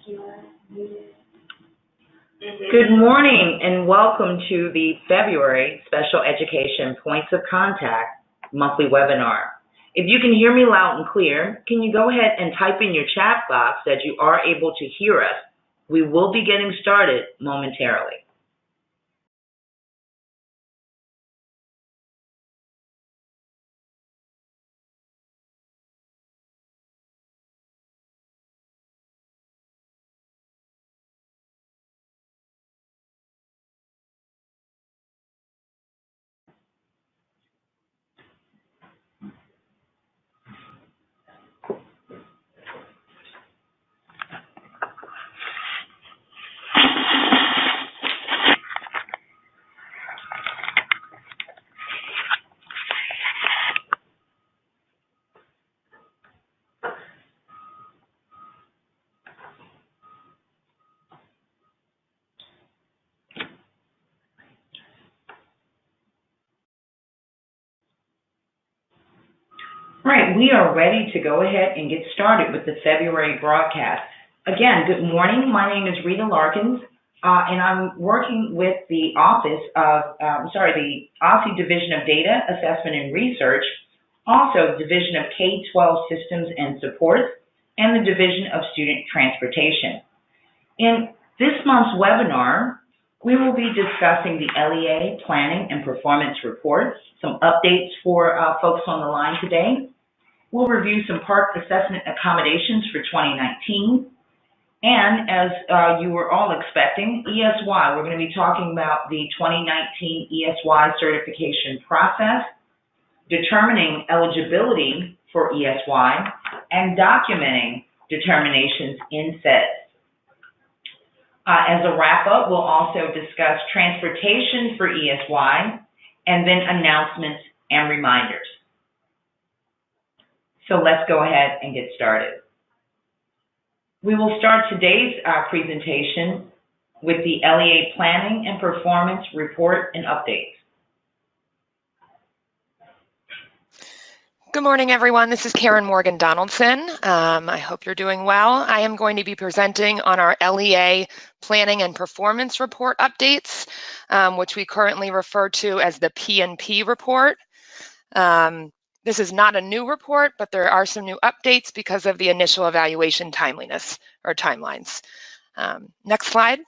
Good morning and welcome to the February Special Education Points of Contact monthly webinar. If you can hear me loud and clear, can you go ahead and type in your chat box that you are able to hear us? We will be getting started momentarily. All right, we are ready to go ahead and get started with the February broadcast. Again, good morning. My name is Rita Larkins, and I'm working with the Office of, the OSSI Division of Data, Assessment and Research, also Division of K-12 Systems and Supports, and the Division of Student Transportation. In this month's webinar, we will be discussing the LEA Planning and Performance Reports, some updates for folks on the line today. We'll review some park assessment accommodations for 2019. And as you were all expecting, ESY, we're going to be talking about the 2019 ESY certification process, determining eligibility for ESY, and documenting determinations in SEDS. As a wrap-up, we'll also discuss transportation for ESY, and then announcements and reminders. So let's go ahead and get started. We will start today's presentation with the LEA Planning and Performance Report and Updates. Good morning, everyone. This is Karen Morgan Donaldson. I hope you're doing well. I am going to be presenting on our LEA Planning and Performance Report updates, which we currently refer to as the P&P report. This is not a new report, but there are some new updates because of the initial evaluation timeliness or timelines. Next slide.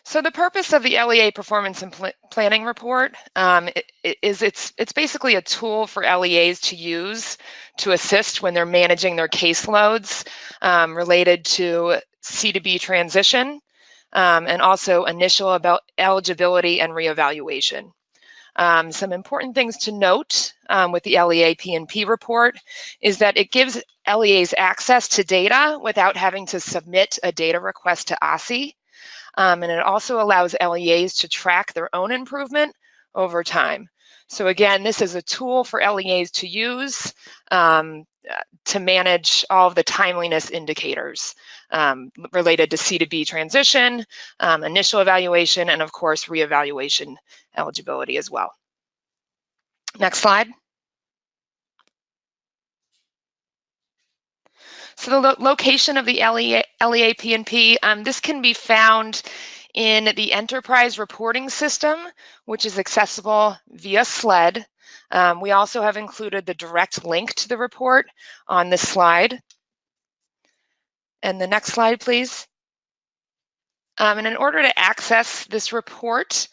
So the purpose of the LEA Performance and Planning Report is it's basically a tool for LEAs to use to assist when they're managing their caseloads related to C2B transition and also initial eligibility and reevaluation. Some important things to note with the LEA P&P report is that it gives LEAs access to data without having to submit a data request to OSSI. And it also allows LEAs to track their own improvement over time. So again, this is a tool for LEAs to use to manage all of the timeliness indicators related to C2B transition, initial evaluation, and of course, reevaluation eligibility as well. Next slide. So the location of the LEA P&P, this can be found in the Enterprise Reporting System, which is accessible via SLED. We also have included the direct link to the report on this slide. And the next slide, please. And in order to access this report,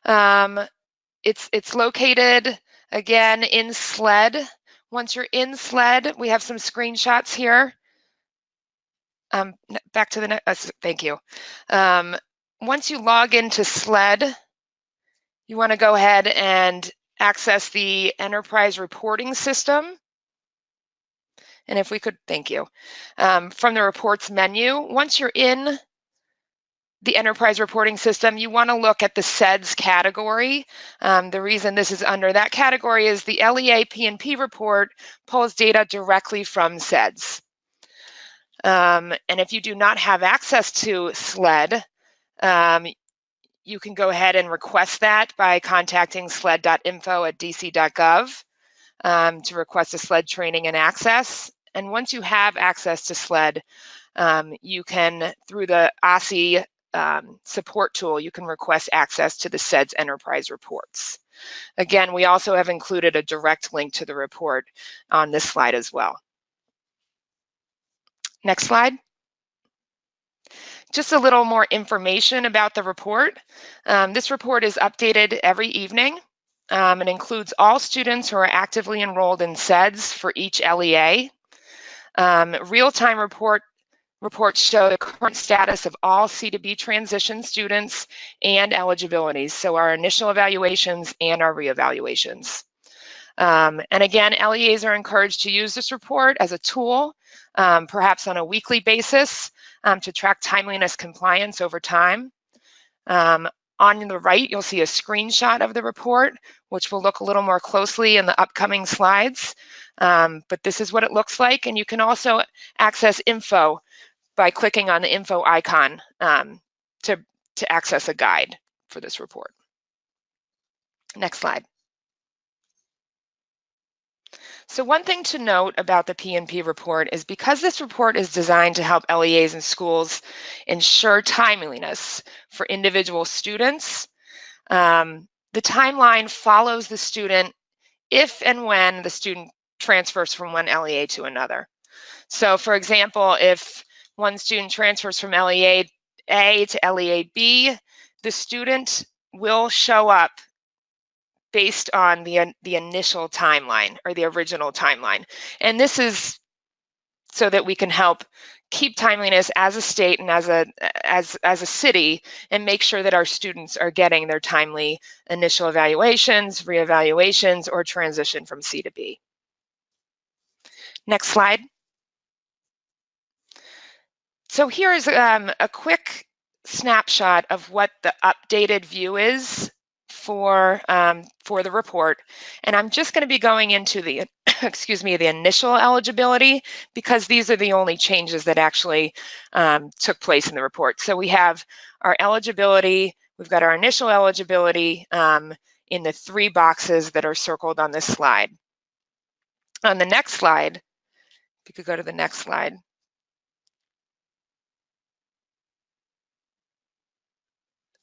it's located, again, in SLED. Once you're in SLED, we have some screenshots here. Back to the next, thank you. Once you log into SLED, you want to go ahead and access the Enterprise Reporting System. And if we could, thank you. From the Reports menu, once you're in the Enterprise Reporting System, you want to look at the SEDS category. The reason this is under that category is the LEA P&P report pulls data directly from SEDS. And if you do not have access to SLED, you can go ahead and request that by contacting sled.info@dc.gov. to request a SLED training and access. And once you have access to SLED, you can, through the ESY support tool, you can request access to the SEDS enterprise reports. Again, we also have included a direct link to the report on this slide as well. Next slide. Just a little more information about the report. This report is updated every evening. It includes all students who are actively enrolled in SEDS for each LEA. Real-time reports show the current status of all C2B transition students and eligibilities, so our initial evaluations and our reevaluations. And again, LEAs are encouraged to use this report as a tool, perhaps on a weekly basis, to track timeliness compliance over time. On the right, you'll see a screenshot of the report, which will look a little more closely in the upcoming slides. But this is what it looks like, and you can also access info by clicking on the info icon to access a guide for this report. Next slide. So one thing to note about the P&P report is because this report is designed to help LEAs and schools ensure timeliness for individual students, the timeline follows the student if and when the student transfers from one LEA to another. So for example, if one student transfers from LEA A to LEA B, the student will show up based on the initial timeline or the original timeline. And this is so that we can help keep timeliness as a state and as a city and make sure that our students are getting their timely initial evaluations, reevaluations, or transition from C to B. Next slide. So here's a quick snapshot of what the updated view is for the report, and I'm just going to be going into the the initial eligibility because these are the only changes that actually took place in the report. So we have our eligibility, we've got our initial eligibility in the 3 boxes that are circled on this slide. On the next slide, if you could go to the next slide.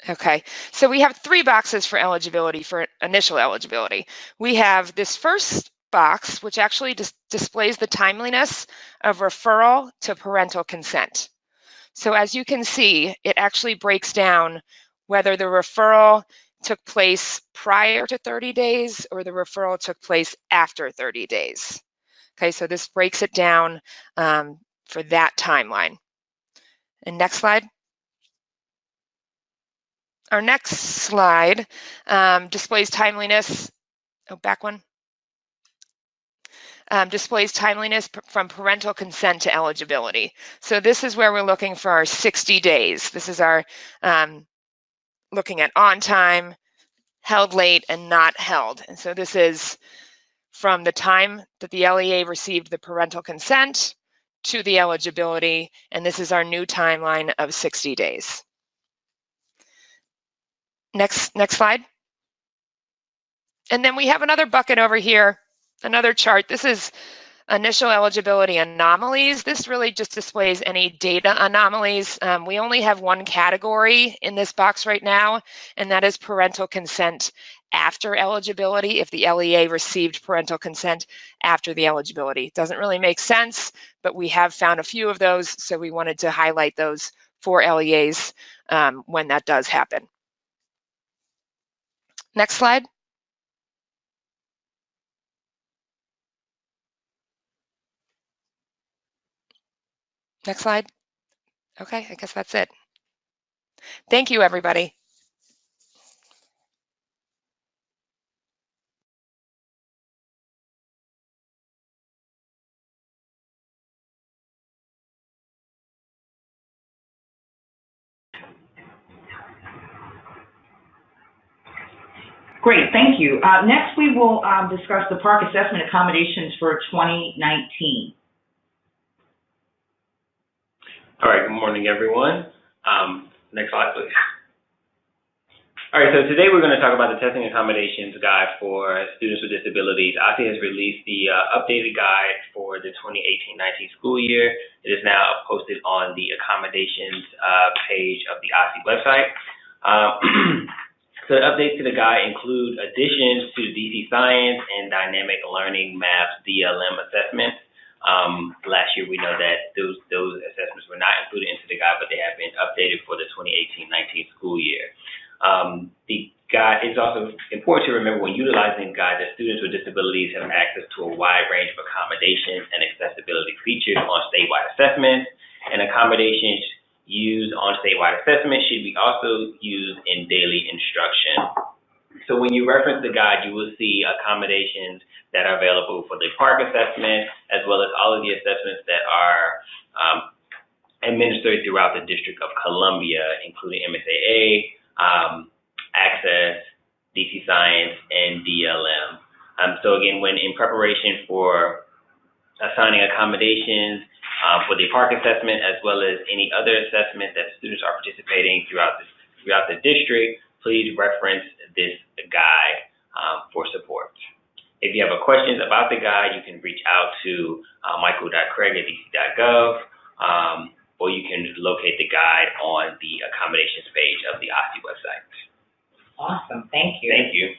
Okay, so we have 3 boxes for eligibility, for initial eligibility. We have this first box, which actually displays the timeliness of referral to parental consent. So as you can see, it actually breaks down whether the referral took place prior to 30 days or the referral took place after 30 days. Okay, so this breaks it down for that timeline. And next slide. Our next slide displays timeliness, back one, displays timeliness from parental consent to eligibility. So this is where we're looking for our 60 days. This is our looking at on time, held late, and not held. And so this is from the time that the LEA received the parental consent to the eligibility, and this is our new timeline of 60 days. Next slide. And then we have another bucket over here, another chart. This is initial eligibility anomalies. This really just displays any data anomalies. We only have one category in this box right now, and that is parental consent after eligibility, if the LEA received parental consent after the eligibility. It doesn't really make sense, but we have found a few of those, so we wanted to highlight those for LEAs when that does happen. Next slide. Next slide. Okay, I guess that's it. Thank you, everybody. Great, thank you. Next, we will discuss the park assessment accommodations for 2019. All right, good morning, everyone. Next slide, please. All right, so today we're going to talk about the Testing Accommodations Guide for Students with Disabilities. OSSI has released the updated guide for the 2018-19 school year. It is now posted on the Accommodations page of the OSSI website. So the updates to the guide include additions to DC Science and Dynamic Learning Maps DLM assessments. Last year we know that those assessments were not included into the guide, but they have been updated for the 2018-19 school year. The guide is also important to remember when utilizing the guide that students with disabilities have access to a wide range of accommodations and accessibility features on statewide assessments, and accommodations used on statewide assessments should be also used in daily instruction. So when you reference the guide, you will see accommodations that are available for the park assessment, as well as all of the assessments that are administered throughout the District of Columbia, including MSAA, Access, DC Science, and DLM. So again, when in preparation for assigning accommodations for the park assessment, as well as any other assessment that students are participating throughout the district, please reference this guide for support. If you have questions about the guide, you can reach out to michael.craig@dc.gov, or you can locate the guide on the accommodations page of the OSSI website. Awesome, thank you. Thank you.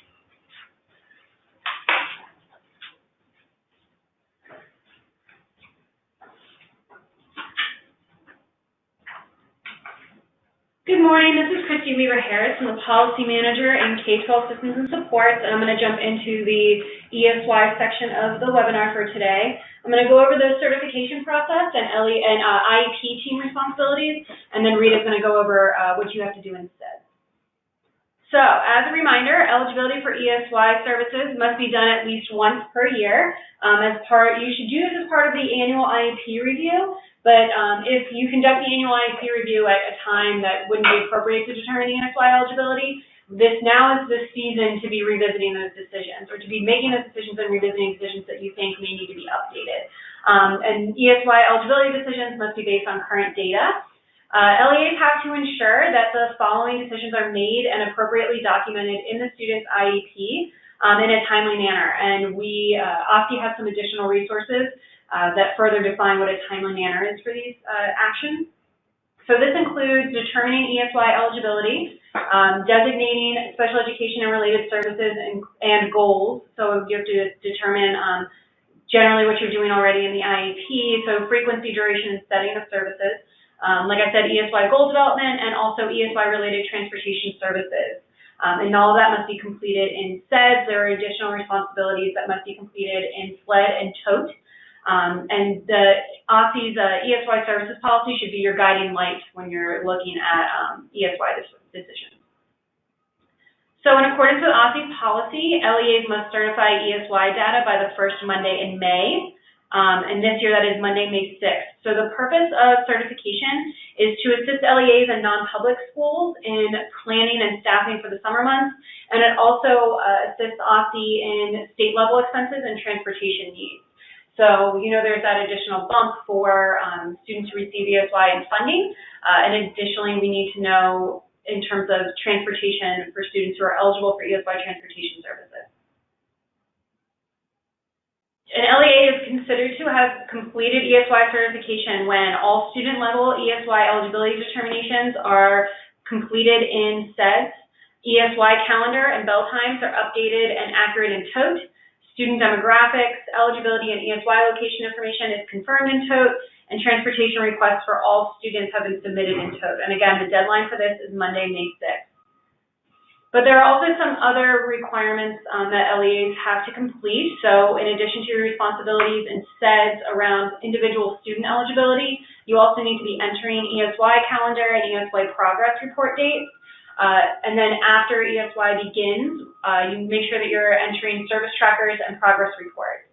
Good morning, this is Christy Weaver-Harris. I'm the Policy Manager in K-12 Systems and Supports, and I'm going to jump into the ESY section of the webinar for today. I'm going to go over the certification process and IEP team responsibilities, and then Rita's going to go over what you have to do instead. So, as a reminder, eligibility for ESY services must be done at least once per year. You should do this as part of the annual IEP review. But if you conduct the annual IEP review at a time that wouldn't be appropriate to determine the ESY eligibility, this now is the season to be revisiting those decisions, or to be making those decisions and revisiting decisions that you think may need to be updated. And ESY eligibility decisions must be based on current data. LEAs have to ensure that the following decisions are made and appropriately documented in the student's IEP in a timely manner. And OSSI has some additional resources that further define what a timely manner is for these actions. So this includes determining ESY eligibility, designating special education and related services and goals. So you have to determine generally what you're doing already in the IEP, so frequency, duration, and setting of services. Like I said, ESY goal development, and also ESY related transportation services. And all of that must be completed in SEDS. There are additional responsibilities that must be completed in SLED and TOTE. And the OSSI's ESY services policy should be your guiding light when you're looking at ESY decisions. So in accordance with OSSI's policy, LEAs must certify ESY data by the first Monday in May. And this year that is Monday, May 6th. So the purpose of certification is to assist LEAs and non-public schools in planning and staffing for the summer months. And it also assists OSSI in state-level expenses and transportation needs. So, there's that additional bump for students who receive ESY and funding. And additionally, we need to know in terms of transportation for students who are eligible for ESY transportation services. An LEA is considered to have completed ESY certification when all student-level ESY eligibility determinations are completed in SEDS, ESY calendar and bell times are updated and accurate in TOTE, student demographics, eligibility, and ESY location information is confirmed in TOTE, and transportation requests for all students have been submitted in TOTE. And again, the deadline for this is Monday, May 6th. But there are also some other requirements that LEAs have to complete. So in addition to your responsibilities and SEDS around individual student eligibility, you also need to be entering ESY calendar and ESY progress report dates. And then after ESY begins, you make sure that you're entering service trackers and progress reports.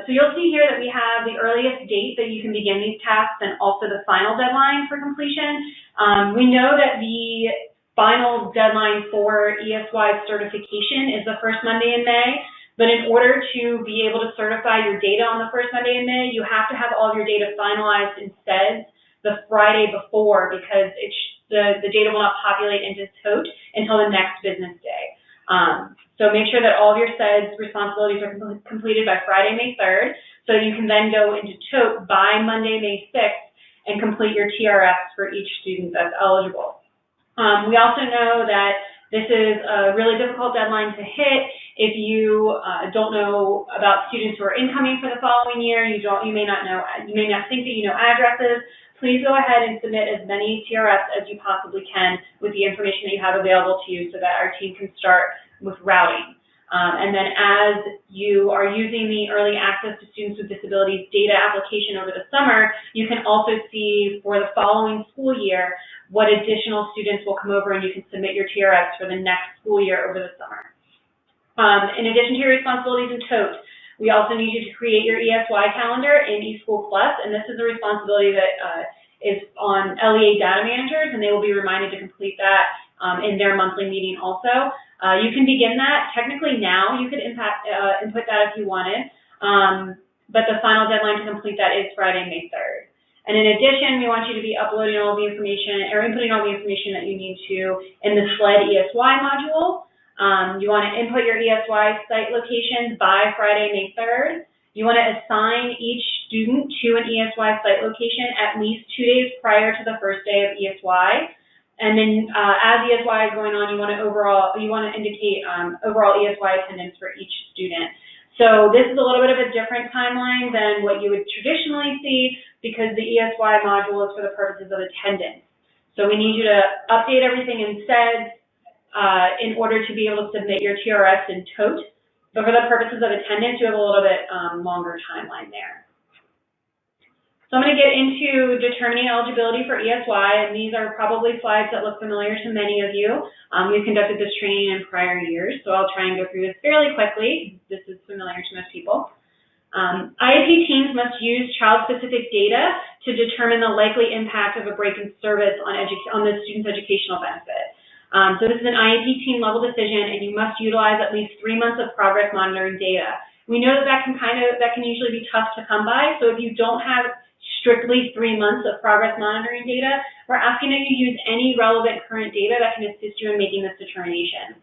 So you'll see here that we have the earliest date that you can begin these tasks and also the final deadline for completion. We know that the final deadline for ESY certification is the first Monday in May, but in order to be able to certify your data on the first Monday in May, you have to have all of your data finalized in SEDS the Friday before, because the data will not populate into TOTE until the next business day. So make sure that all of your SEDS responsibilities are completed by Friday, May 3rd, so you can then go into TOTE by Monday, May 6th, and complete your TRFs for each student that's eligible. We also know that this is a really difficult deadline to hit. If you don't know about students who are incoming for the following year, you may not think that you know addresses, please go ahead and submit as many TRFs as you possibly can with the information that you have available to you so that our team can start with routing. And then as you are using the Early Access to Students with Disabilities data application over the summer, you can also see for the following school year what additional students will come over, and you can submit your TRFs for the next school year over the summer. In addition to your responsibilities in TOTE, we also need you to create your ESY calendar in eSchool Plus, and this is a responsibility that is on LEA data managers, and they will be reminded to complete that in their monthly meeting also. You can begin that technically now. You could input that if you wanted, but the final deadline to complete that is Friday, May 3rd. And in addition, we want you to be uploading all the information or inputting all the information that you need to in the SLED ESY module. You want to input your ESY site locations by Friday, May 3rd. You want to assign each student to an ESY site location at least 2 days prior to the first day of ESY. And then as ESY is going on, you want to indicate overall ESY attendance for each student. So this is a little bit of a different timeline than what you would traditionally see because the ESY module is for the purposes of attendance. So we need you to update everything in SEDS in order to be able to submit your TRFs in TOTE. But for the purposes of attendance, you have a little bit longer timeline there. So I'm going to get into determining eligibility for ESY, and these are probably slides that look familiar to many of you. We've conducted this training in prior years, so I'll try and go through this fairly quickly. This is familiar to most people. IEP teams must use child-specific data to determine the likely impact of a break in service on the student's educational benefit. So this is an IEP team level decision, and you must utilize at least 3 months of progress monitoring data. We know that that can usually be tough to come by, so if you don't have strictly 3 months of progress monitoring data, we're asking that you use any relevant current data that can assist you in making this determination.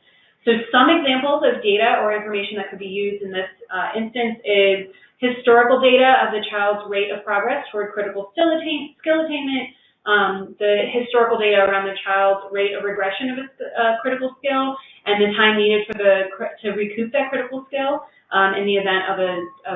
So some examples of data or information that could be used in this instance is historical data of the child's rate of progress toward critical skill attainment, the historical data around the child's rate of regression of a critical skill, and the time needed for to recoup that critical skill in the event of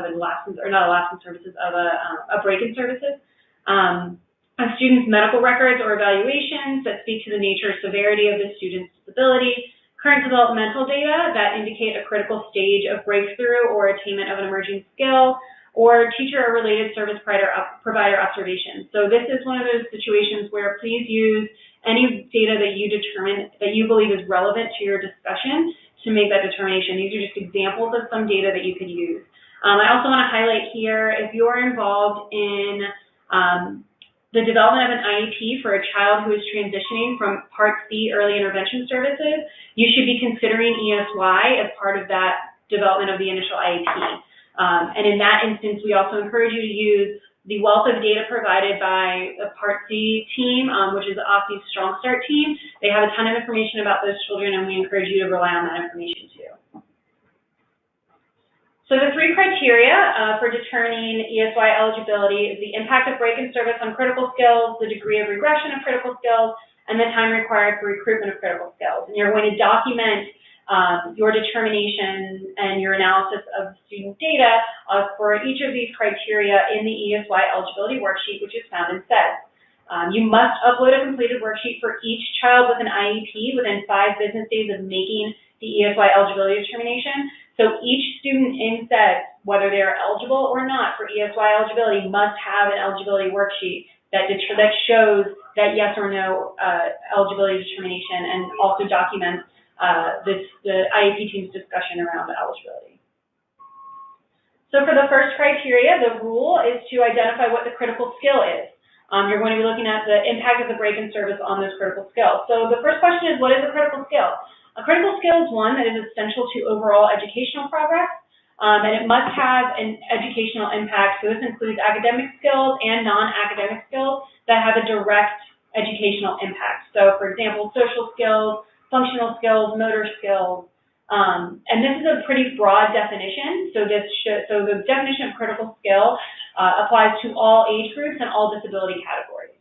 a lapse in, or not a lapse in services, of a break in services. A student's medical records or evaluations that speak to the nature or severity of the student's disability, current developmental data that indicate a critical stage of breakthrough or attainment of an emerging skill, or teacher or related service provider observations. So this is one of those situations where please use any data that you believe is relevant to your discussion to make that determination. These are just examples of some data that you could use. I also want to highlight here, if you're involved in the development of an IEP for a child who is transitioning from Part C early intervention services, you should be considering ESY as part of that development of the initial IEP. And in that instance, we also encourage you to use the wealth of data provided by the Part C team, which is the OSCE's Strong Start team. They have a ton of information about those children, and we encourage you to rely on that information too. So the 3 criteria for determining ESY eligibility is the impact of break in service on critical skills, the degree of regression of critical skills, and the time required for recruitment of critical skills. And you're going to document your determination and your analysis of student data for each of these criteria in the ESY eligibility worksheet, which is found in SEDS. You must upload a completed worksheet for each child with an IEP within 5 business days of making the ESY eligibility determination. So each student in SEDS, whether they are eligible or not for ESY eligibility, must have an eligibility worksheet that shows that yes or no eligibility determination, and also documents the IEP team's discussion around eligibility. So for the first criteria, the rule is to identify what the critical skill is. You're going to be looking at the impact of the break in service on those critical skills. So the first question is, what is a critical skill? A critical skill is one that is essential to overall educational progress, and it must have an educational impact. So this includes academic skills and non-academic skills that have a direct educational impact. So, for example, social skills, functional skills, motor skills, and this is a pretty broad definition. So the definition of critical skill applies to all age groups and all disability categories.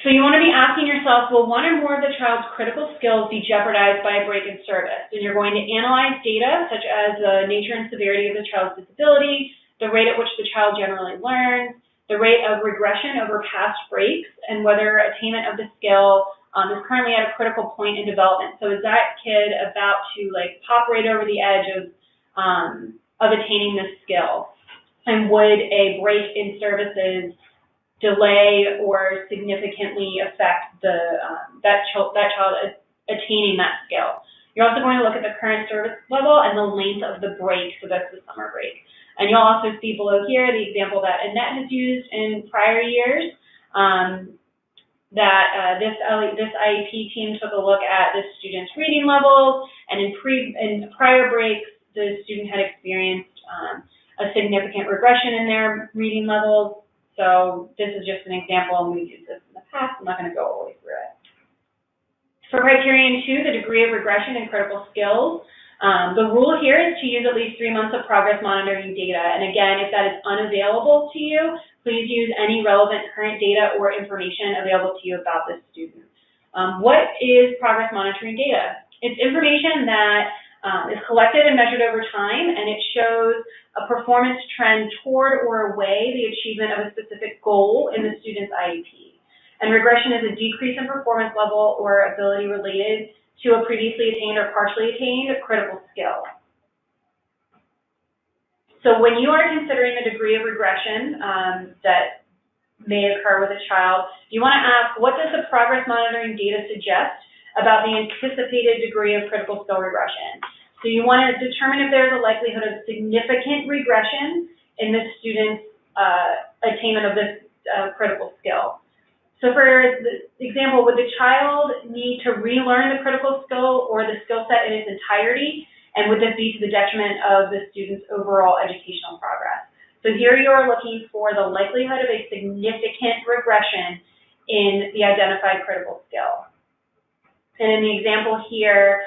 So you want to be asking yourself, will one or more of the child's critical skills be jeopardized by a break in service? And you're going to analyze data such as the nature and severity of the child's disability, the rate at which the child generally learns, the rate of regression over past breaks, and whether attainment of the skill is currently at a critical point in development. So is that kid about to like pop right over the edge of attaining this skill? And would a break in services delay or significantly affect that child attaining that skill? You're also going to look at the current service level and the length of the break, so that's the summer break. And you'll also see below here the example that Annette has used in prior years, this IEP team took a look at the student's reading levels, and in prior breaks, the student had experienced a significant regression in their reading levels. So this is just an example, and we've used this in the past. I'm not going to go all the way through it. For Criterion 2, the degree of regression in critical skills, the rule here is to use at least 3 months of progress monitoring data. And again, if that is unavailable to you, please use any relevant current data or information available to you about this student. What is progress monitoring data? It's information that is collected and measured over time, and it shows a performance trend toward or away the achievement of a specific goal in the student's IEP. And regression is a decrease in performance level or ability related to a previously attained or partially attained critical skill. So when you are considering the degree of regression that may occur with a child, you want to ask, what does the progress monitoring data suggest about the anticipated degree of critical skill regression? So you want to determine if there's a likelihood of significant regression in the student's attainment of this critical skill. So for the example, would the child need to relearn the critical skill or the skill set in its entirety? And would this be to the detriment of the student's overall educational progress? So here you are looking for the likelihood of a significant regression in the identified critical skill. And in the example here,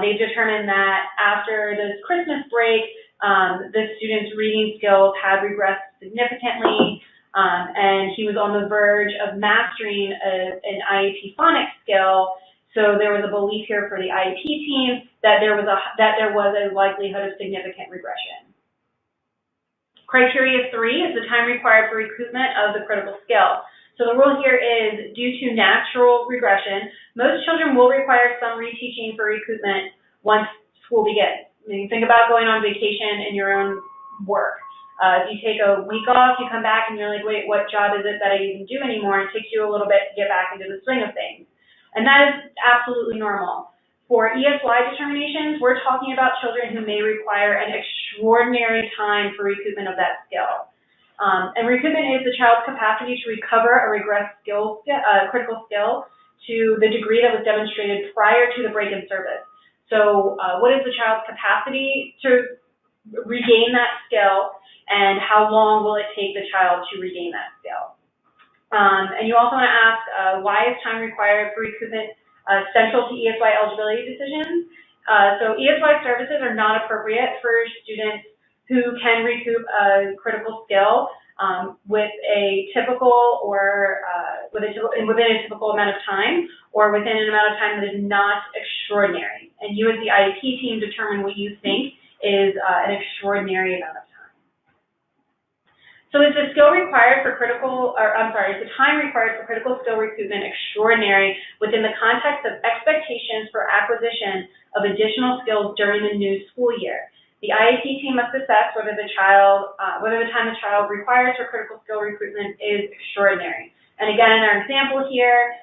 they've determined that after this Christmas break, the student's reading skills had regressed significantly, and he was on the verge of mastering an IEP phonics skill. So there was a belief here for the IEP team that there was a likelihood of significant regression. Criteria 3 is the time required for recoupment of the critical skill. So the rule here is, due to natural regression, most children will require some reteaching for recoupment once school begins. I mean, think about going on vacation in your own work. If you take a week off, you come back and you're like, wait, what job is it that I even do anymore? It takes you a little bit to get back into the swing of things. And that is absolutely normal. For ESY determinations, we're talking about children who may require an extraordinary time for recoupment of that skill. And recoupment is the child's capacity to recover a regressed skill, critical skill to the degree that was demonstrated prior to the break in service. So what is the child's capacity to regain that skill, and how long will it take the child to regain that skill? And you also want to ask, why is time required for recoupment central to ESY eligibility decisions? So ESY services are not appropriate for students who can recoup a critical skill with a typical or within a typical amount of time, or within an amount of time that is not extraordinary. And you as the IEP team determine what you think is an extraordinary amount of time. So is the skill required for critical, or I'm sorry, is the time required for critical skill recoupment extraordinary within the context of expectations for acquisition of additional skills during the new school year? The IEP team must assess whether the time the child requires for critical skill recruitment is extraordinary. And again, in our example here,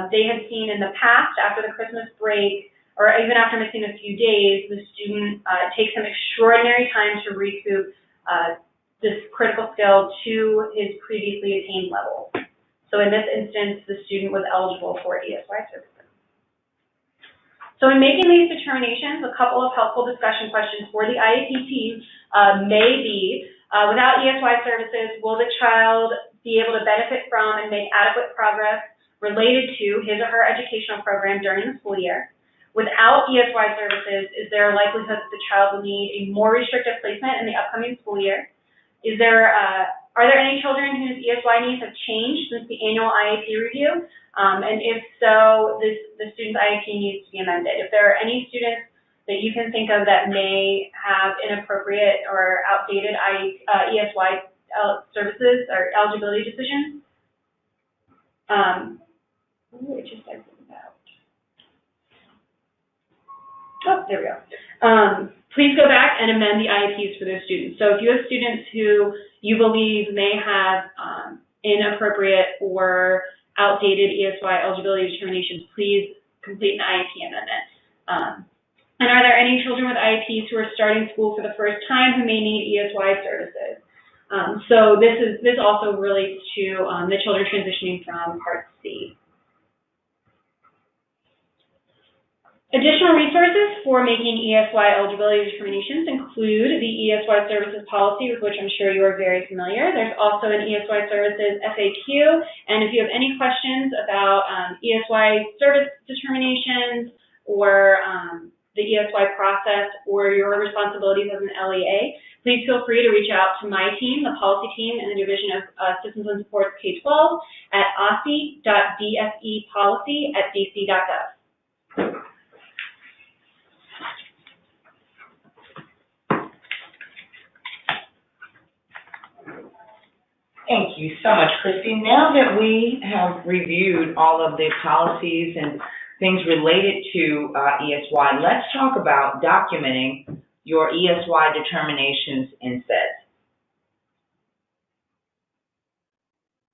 they had seen in the past, after the Christmas break, or even after missing a few days, the student takes some extraordinary time to recoup this critical skill to his previously attained level. So in this instance, the student was eligible for ESY services. So in making these determinations, a couple of helpful discussion questions for the IEP team may be, without ESY services, will the child be able to benefit from and make adequate progress related to his or her educational program during the school year. Without ESY services, is there a likelihood that the child will need a more restrictive placement in the upcoming school year? Are there any children whose ESY needs have changed since the annual IEP review? And if so, the student's IEP needs to be amended. If there are any students that you can think of that may have inappropriate or outdated ESY services or eligibility decisions, it just said something about. Oh, there we go. Please go back and amend the IEPs for those students. So if you have students who you believe may have inappropriate or outdated ESY eligibility determinations, please complete an IEP amendment. And are there any children with IEPs who are starting school for the first time who may need ESY services? So this also relates to the children transitioning from Part C. Additional resources for making ESY eligibility determinations include the ESY services policy, with which I'm sure you are very familiar. There's also an ESY services FAQ, and if you have any questions about ESY service determinations or the ESY process or your responsibilities as an LEA, please feel free to reach out to my team, the policy team in the Division of Systems and Supports K-12 at ossi.dsepolicy@dc.gov. Thank you so much, Christy. Now that we have reviewed all of the policies and things related to ESY, let's talk about documenting your ESY determinations in SEDS.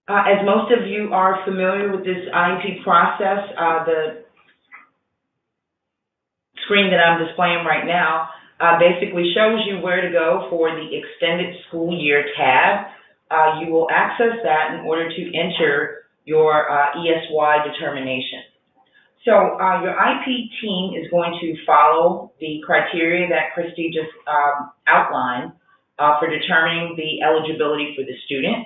As most of you are familiar with this IEP process, the screen that I'm displaying right now basically shows you where to go for the extended school year tab. You will access that in order to enter your ESY determination. So your IP team is going to follow the criteria that Christy just outlined for determining the eligibility for the student.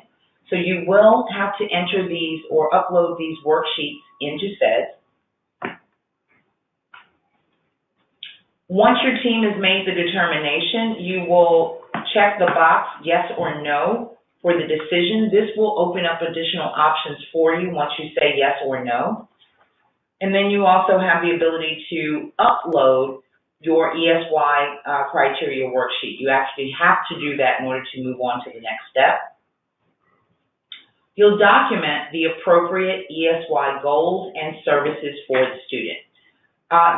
So you will have to enter these or upload these worksheets into SEDS. Once your team has made the determination, you will check the box yes or no for the decision. This will open up additional options for you once you say yes or no. And then you also have the ability to upload your ESY criteria worksheet. You actually have to do that in order to move on to the next step. You'll document the appropriate ESY goals and services for the student.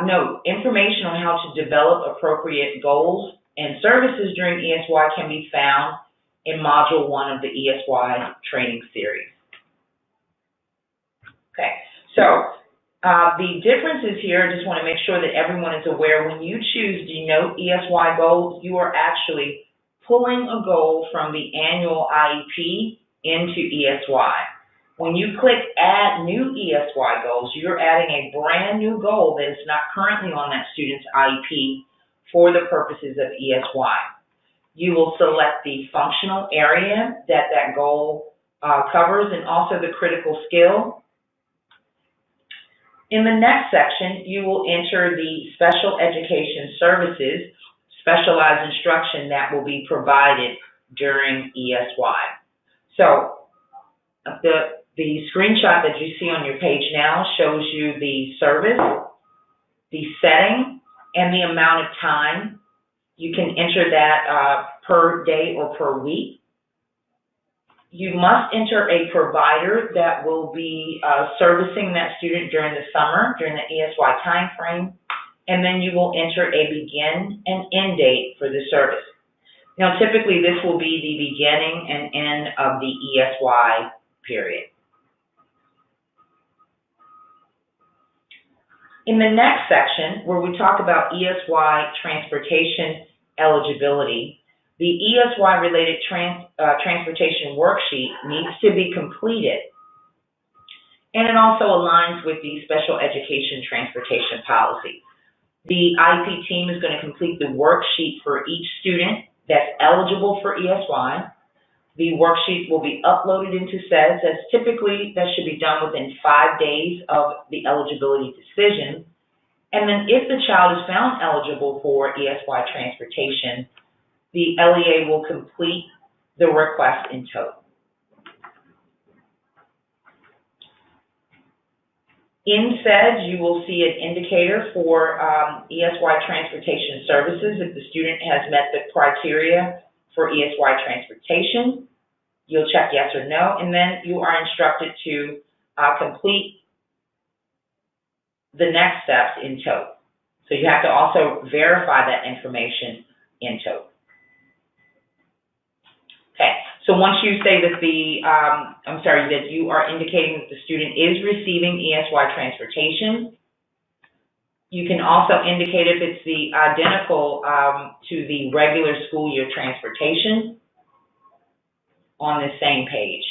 Note, information on how to develop appropriate goals and services during ESY can be found in Module 1 of the ESY training series. Okay, so the differences here, I just want to make sure that everyone is aware, when you choose Denote ESY Goals, you are actually pulling a goal from the annual IEP into ESY. When you click Add New ESY Goals, you're adding a brand new goal that is not currently on that student's IEP for the purposes of ESY. You will select the functional area that that goal covers and also the critical skill. In the next section, you will enter the special education services, specialized instruction that will be provided during ESY. So the screenshot that you see on your page now shows you the service, the setting, and the amount of time. You can enter that per day or per week. You must enter a provider that will be servicing that student during the summer, during the ESY time frame, and then you will enter a begin and end date for the service. Now, typically, this will be the beginning and end of the ESY period. In the next section, where we talk about ESY Transportation Eligibility, the ESY-related transportation worksheet needs to be completed, and it also aligns with the special education transportation policy. The IEP team is going to complete the worksheet for each student that's eligible for ESY. The worksheet will be uploaded into SEDS, as typically that should be done within 5 days of the eligibility decision. And then if the child is found eligible for ESY Transportation, the LEA will complete the request in total. In SEDS, you will see an indicator for ESY Transportation Services. If the student has met the criteria for ESY Transportation, you'll check yes or no, and then you are instructed to complete the next steps in total. So you have to also verify that information in total. Okay, so once you say that that you are indicating that the student is receiving ESY Transportation, you can also indicate if it's the identical to the regular school year transportation on the same page.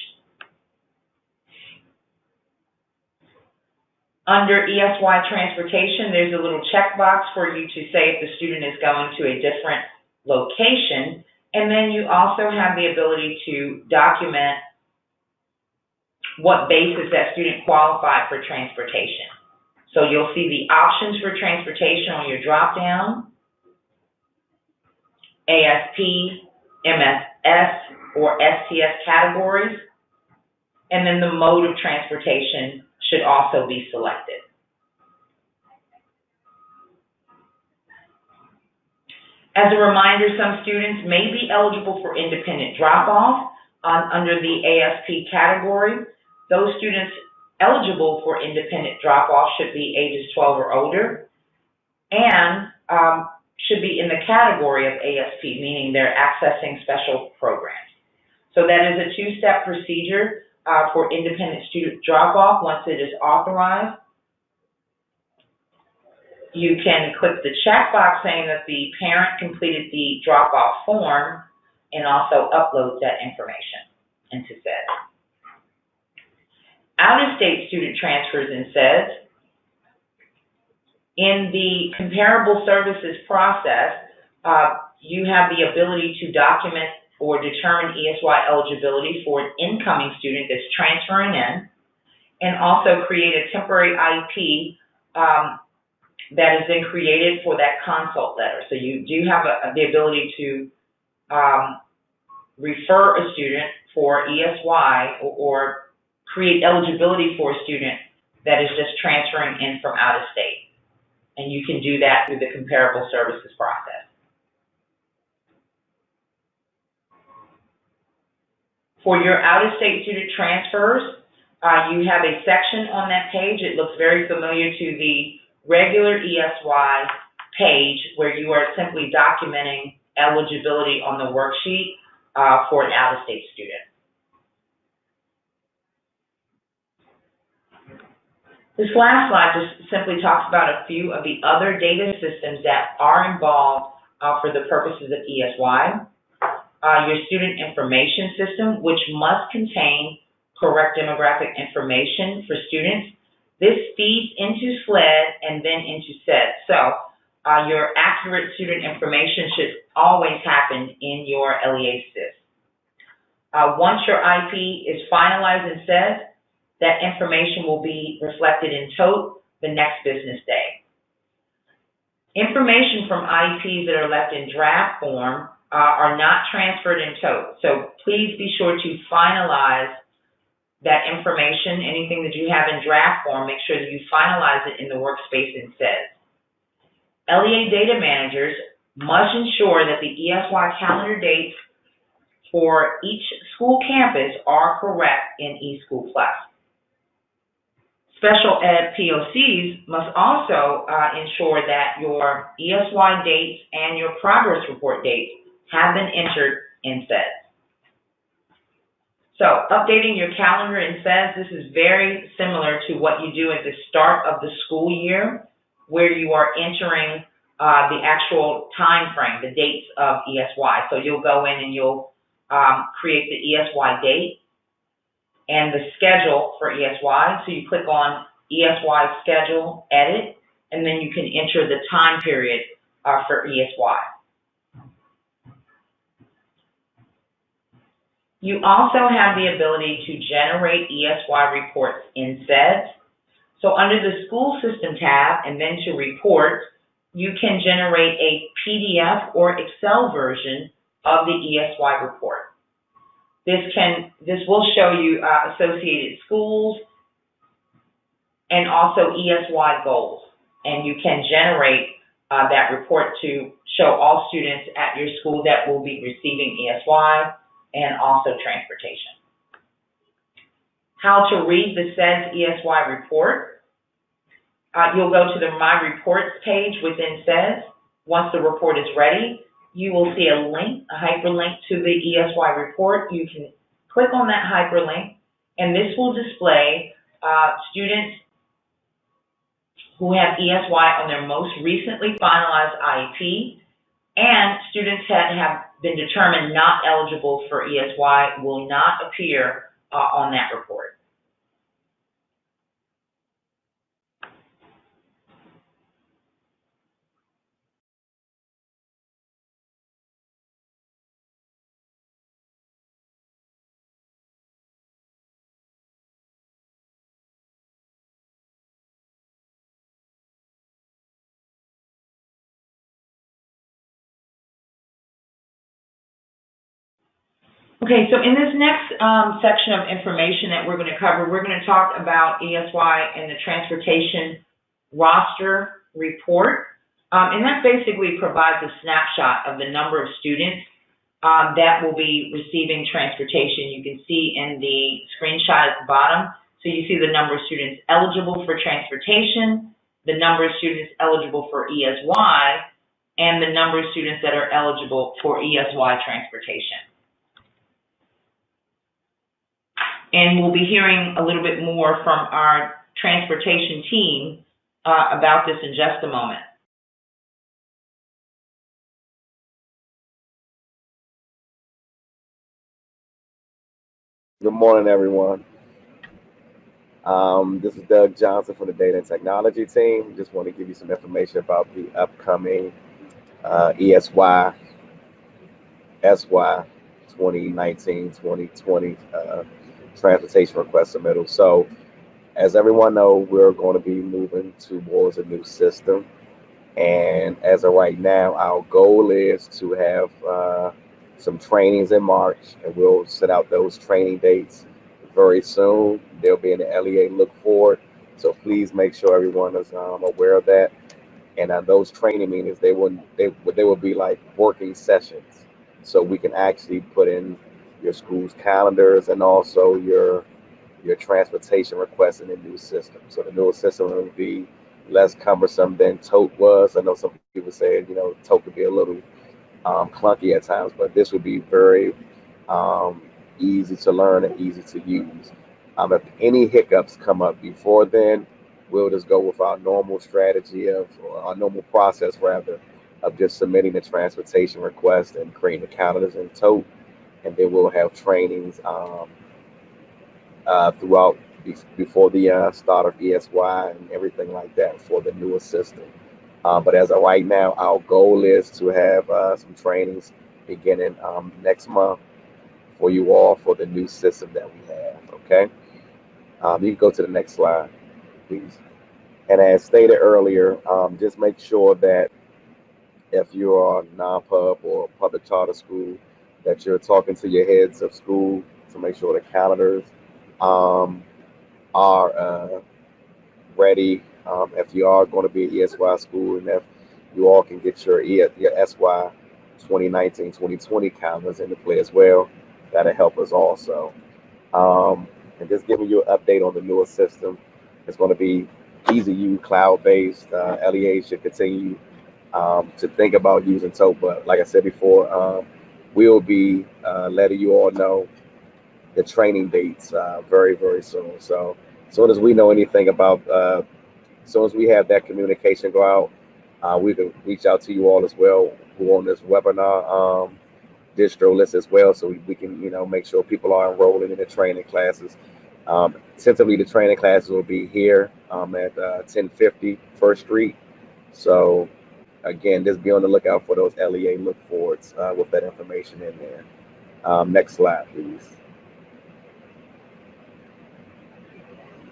Under ESY Transportation, there's a little checkbox for you to say if the student is going to a different location, and then you also have the ability to document what basis that student qualified for transportation. So you'll see the options for transportation on your drop-down, ASP, MSS, or STS categories, and then the mode of transportation should also be selected. As a reminder, some students may be eligible for independent drop-off under the ASP category. Those students eligible for independent drop-off should be ages 12 or older and should be in the category of ASP, meaning they're accessing special programs. So that is a two-step procedure for independent student drop-off. Once it is authorized, you can click the checkbox saying that the parent completed the drop-off form and also uploads that information into SEDS. Out-of-state student transfers in SEDS. In the comparable services process, you have the ability to document or determine ESY eligibility for an incoming student that's transferring in, and also create a temporary IEP that has been created for that consult letter. So you do have the ability to refer a student for ESY or create eligibility for a student that is just transferring in from out of state. And you can do that through the comparable services process. For your out-of-state student transfers, you have a section on that page. It looks very familiar to the regular ESY page where you are simply documenting eligibility on the worksheet for an out-of-state student. This last slide just simply talks about a few of the other data systems that are involved for the purposes of ESY. Your student information system, which must contain correct demographic information for students. This feeds into SLED and then into SEDS. So your accurate student information should always happen in your LEA SIS. Once your IP is finalized in SEDS, that information will be reflected in TOTE the next business day. Information from IEPs that are left in draft form are not transferred in TOTE. So please be sure to finalize that information. Anything that you have in draft form, make sure that you finalize it in the workspace in SEDS. LEA data managers must ensure that the ESY calendar dates for each school campus are correct in eSchool Plus. Special ed POCs must also ensure that your ESY dates and your progress report dates have been entered in SEDS. So updating your calendar in SEDS, this is very similar to what you do at the start of the school year, where you are entering the actual time frame, the dates of ESY. So you'll go in and you'll create the ESY date and the schedule for ESY. So you click on ESY schedule, edit, and then you can enter the time period for ESY. You also have the ability to generate ESY reports in SEDS. So under the School System tab and then to Reports, you can generate a PDF or Excel version of the ESY report. This will show you associated schools and also ESY goals. And you can generate that report to show all students at your school that will be receiving ESY and also transportation. How to read the SEDS ESY report. You'll go to the My Reports page within SEDS. Once the report is ready, you will see a link, a hyperlink to the ESY report. You can click on that hyperlink, and this will display students who have ESY on their most recently finalized IEP, and students that have been determined not eligible for ESY will not appear on that report. Okay, so in this next section of information that we're going to cover, we're going to talk about ESY and the transportation roster report. And that basically provides a snapshot of the number of students that will be receiving transportation. You can see in the screenshot at the bottom. So you see the number of students eligible for transportation, the number of students eligible for ESY, and the number of students that are eligible for ESY transportation. And we'll be hearing a little bit more from our transportation team about this in just a moment. Good morning, everyone. This is Doug Johnson from the Data and Technology team. Just want to give you some information about the upcoming ESY 2019-2020 transportation request submittal. So as everyone knows, we're going to be moving towards a new system. And as of right now, our goal is to have some trainings in March, and we'll set out those training dates very soon. They'll be in the LEA Look Forward. So please make sure everyone is aware of that. And those training meetings, they will be like working sessions. So we can actually put in your school's calendars and also your transportation requests in the new system. So the new system will be less cumbersome than TOTE was. I know some people say, TOTE could be a little clunky at times, but this would be very easy to learn and easy to use. If any hiccups come up before then, we'll just go with our normal strategy or our normal process rather of just submitting the transportation request and creating the calendars in TOTE. And then we'll have trainings throughout before the start of ESY and everything like that for the newer system. But as of right now, our goal is to have some trainings beginning next month for you all for the new system that we have, okay? You can go to the next slide, please. And as stated earlier, just make sure that if you are a non-pub or public charter school, that you're talking to your heads of school to make sure the calendars are ready. If you are going to be at ESY school, and if you all can get your SY 2019-2020 calendars into play as well, that'll help us also. And just giving you an update on the newer system. It's going to be easy to use, cloud-based. LEA should continue to think about using TOTE, but like I said before, we'll be letting you all know the training dates very, very soon. So as soon as we know anything about, as soon as we have that communication go out, we can reach out to you all as well who are on this webinar distro list as well, so we can make sure people are enrolling in the training classes. Tentatively, the training classes will be here at 1050 First Street. So again, just be on the lookout for those LEA look forwards with that information in there. Next slide, please.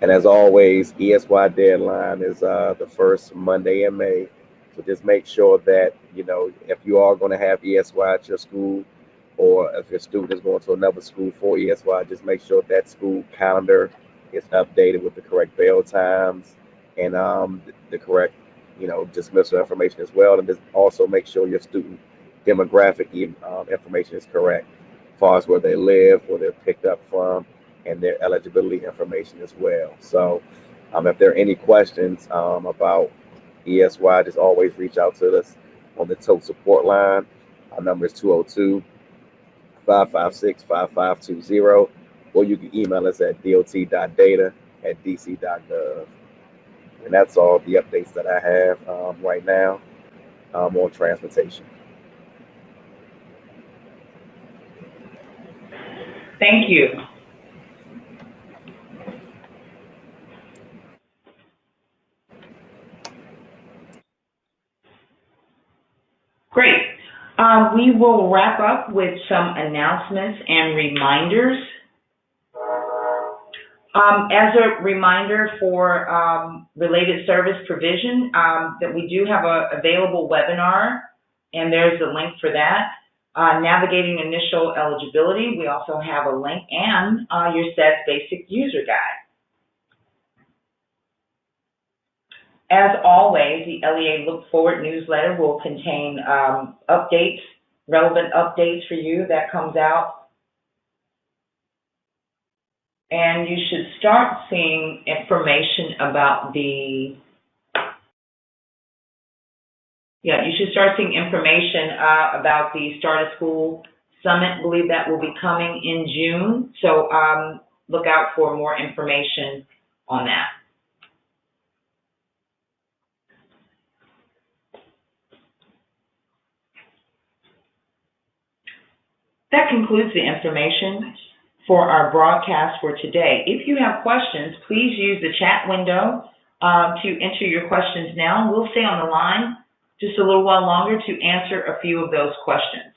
And as always, ESY deadline is the first Monday in May. So just make sure that, you know, if you are going to have ESY at your school, or if your student is going to another school for ESY, just make sure that school calendar is updated with the correct bell times and the correct, you know, dismissal information as well. And just also make sure your student demographic information is correct, as far as where they live, where they're picked up from, and their eligibility information as well. So if there are any questions about ESY, just always reach out to us on the TOE support line. Our number is 202-556-5520, or you can email us at dot.data@dc.gov. And that's all the updates that I have right now on transportation. Thank you. Great. We will wrap up with some announcements and reminders. As a reminder for related service provision, that we do have a available webinar, and there's a link for that. Navigating initial eligibility, we also have a link, and your SEDS basic user guide. As always, the LEA Look Forward newsletter will contain updates, relevant updates for you that comes out. And you should start seeing information about the, about the Start of School Summit. I believe that will be coming in June. So look out for more information on that. That concludes the information for our broadcast for today. If you have questions, please use the chat window to enter your questions now. We'll stay on the line just a little while longer to answer a few of those questions.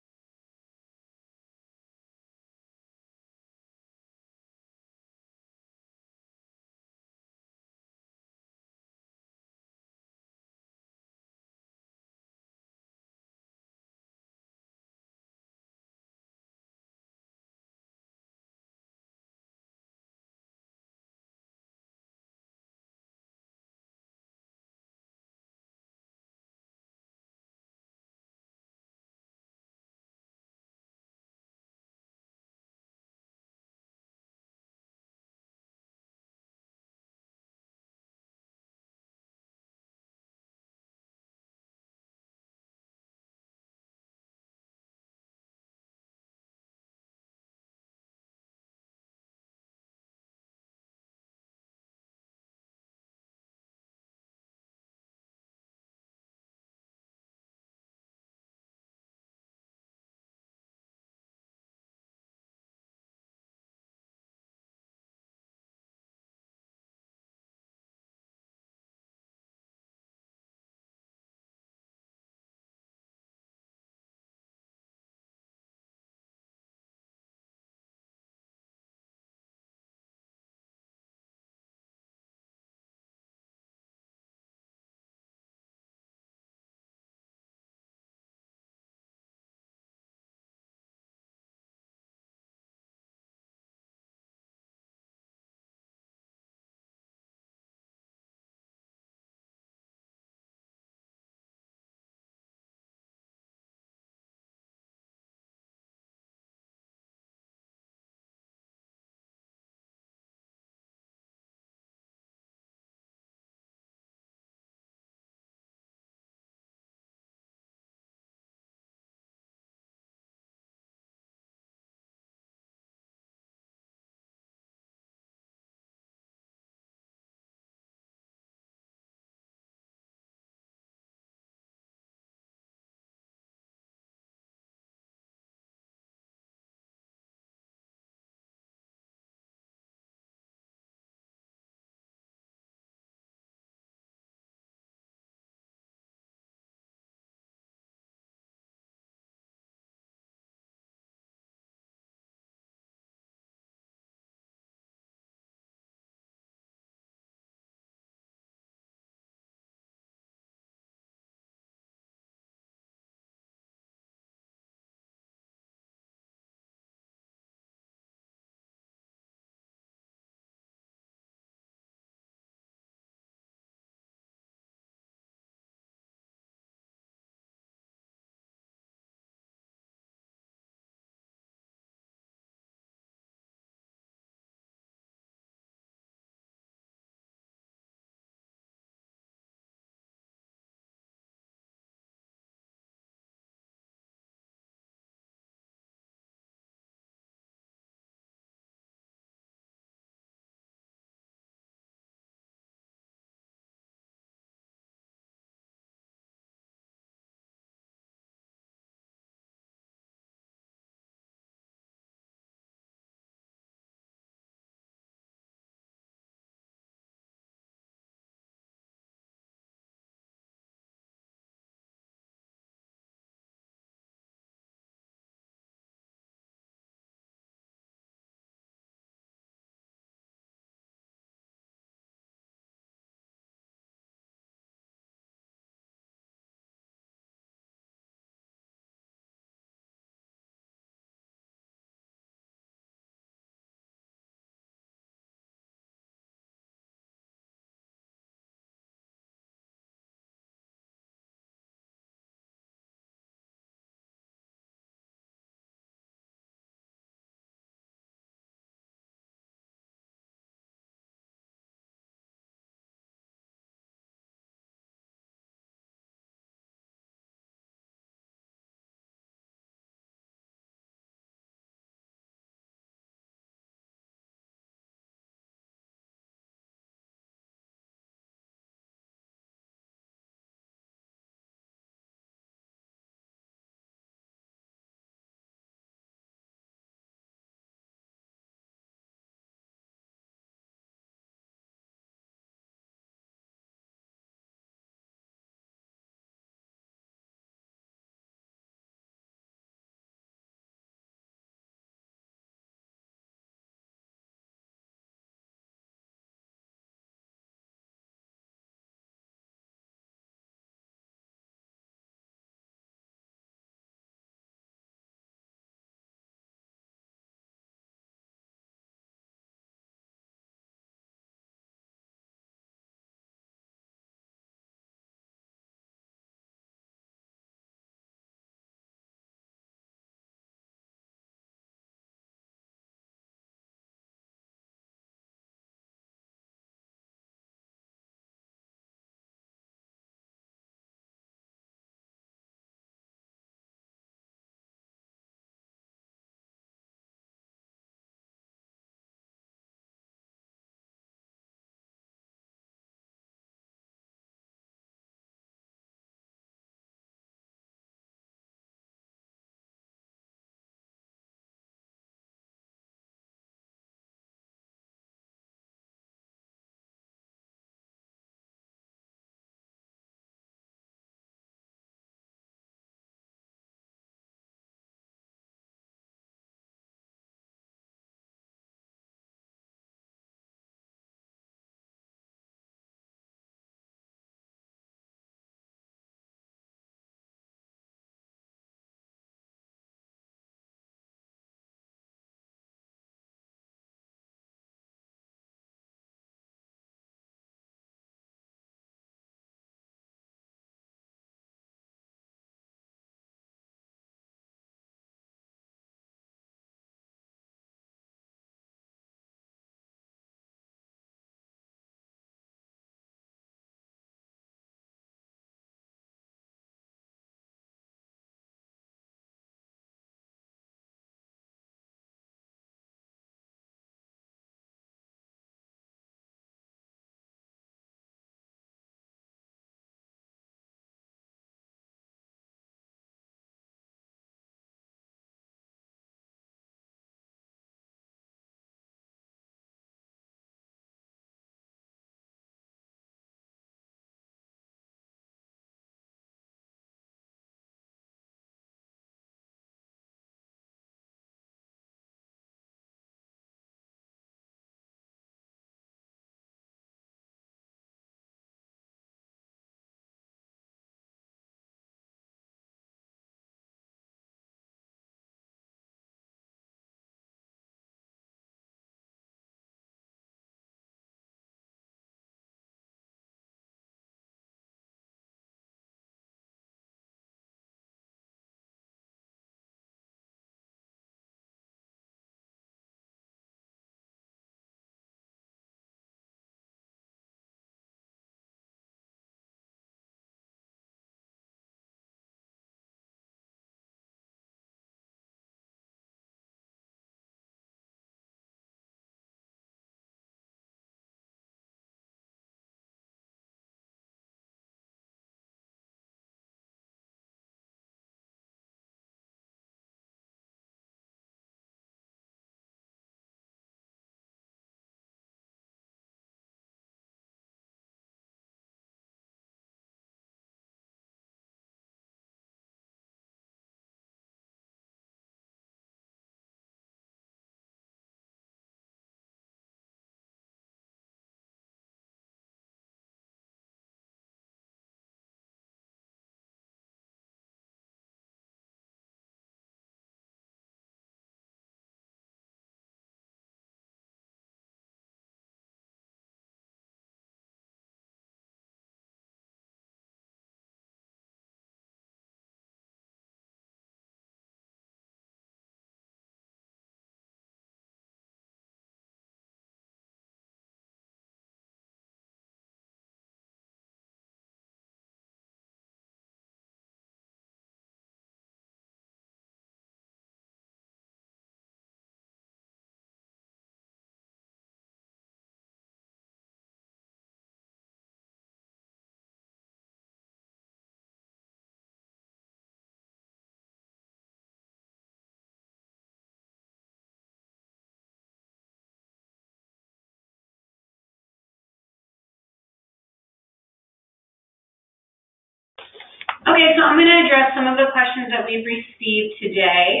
Okay, so I'm going to address some of the questions that we've received today.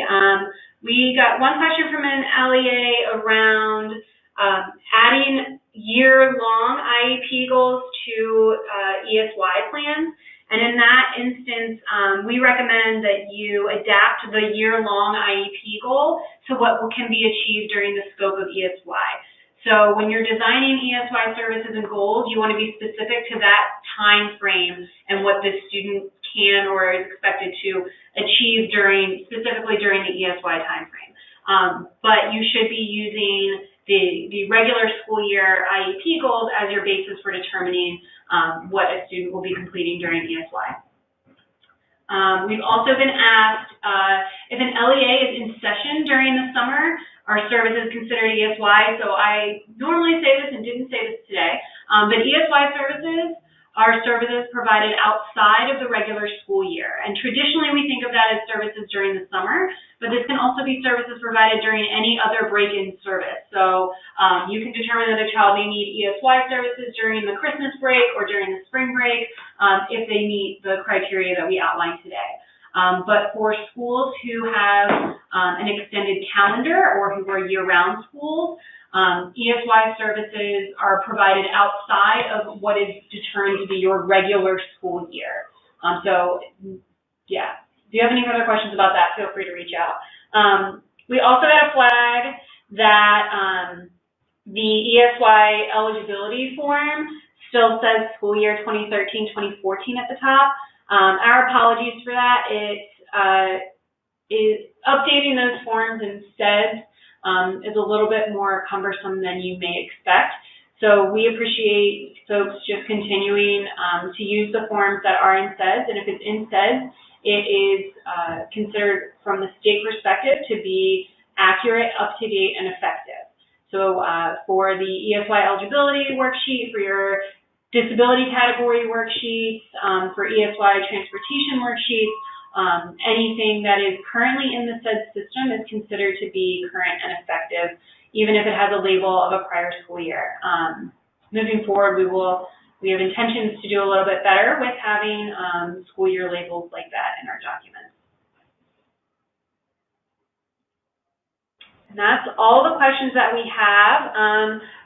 We got one question from an LEA around adding year-long IEP goals to ESY plans. And in that instance, we recommend that you adapt the year-long IEP goal to what can be achieved during the scope of ESY. So when you're designing ESY services and goals, you want to be specific to that time frame and what the student can or is expected to achieve specifically during the ESY time frame. But you should be using the regular school year IEP goals as your basis for determining what a student will be completing during ESY. We've also been asked if an LEA is in session during the summer, are services considered ESY? So I normally say this and didn't say this today, but ESY services are services provided outside of the regular school year. And traditionally we think of that as services during the summer, but this can also be services provided during any other break-in service. So you can determine that a child may need ESY services during the Christmas break or during the spring break if they meet the criteria that we outlined today. But for schools who have an extended calendar or who are year-round schools, ESY services are provided outside of what is determined to be your regular school year. Yeah. If you have any further questions about that, feel free to reach out. We also got a flag that the ESY eligibility form still says school year 2013-2014 at the top. Our apologies for that. Updating those forms in SEDS is a little bit more cumbersome than you may expect. So we appreciate folks just continuing to use the forms that are in SEDS, and if it's in SEDS, it is considered from the state perspective to be accurate, up-to-date, and effective. So for the ESY eligibility worksheet, for your disability category worksheets, for ESY transportation worksheets, anything that is currently in the SEDS system is considered to be current and effective, even if it has a label of a prior school year. Moving forward, we have intentions to do a little bit better with having school year labels like that in our documents. And that's all the questions that we have.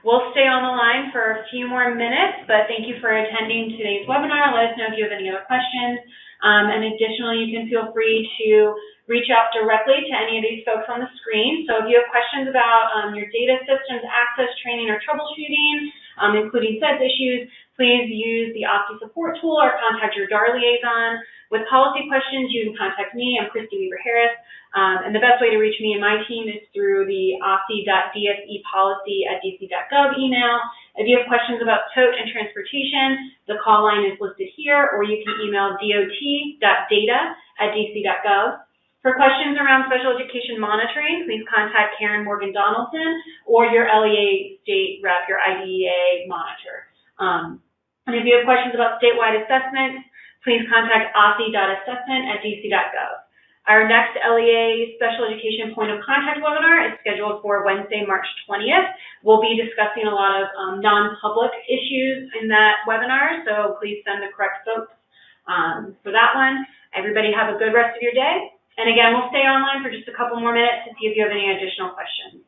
We'll stay on the line for a few more minutes, but thank you for attending today's webinar. Let us know if you have any other questions. And additionally, you can feel free to reach out directly to any of these folks on the screen. So if you have questions about your data systems, access, training, or troubleshooting, including SEDS issues, please use the OSCE support tool or contact your DAR liaison. With policy questions, you can contact me. I'm Christy Weaver-Harris. And the best way to reach me and my team is through the osce.dsepolicy@dc.gov email. If you have questions about tote and transportation, the call line is listed here, or you can email dot.data@dc.gov. For questions around special education monitoring, please contact Karen Morgan Donaldson or your LEA state rep, your IDEA monitor. And if you have questions about statewide assessments, please contact osce.assessment@dc.gov. Our next LEA Special Education Point of Contact webinar is scheduled for Wednesday, March 20th. We'll be discussing a lot of non-public issues in that webinar, so please send the correct folks for that one. Everybody have a good rest of your day. And again, we'll stay online for just a couple more minutes to see if you have any additional questions.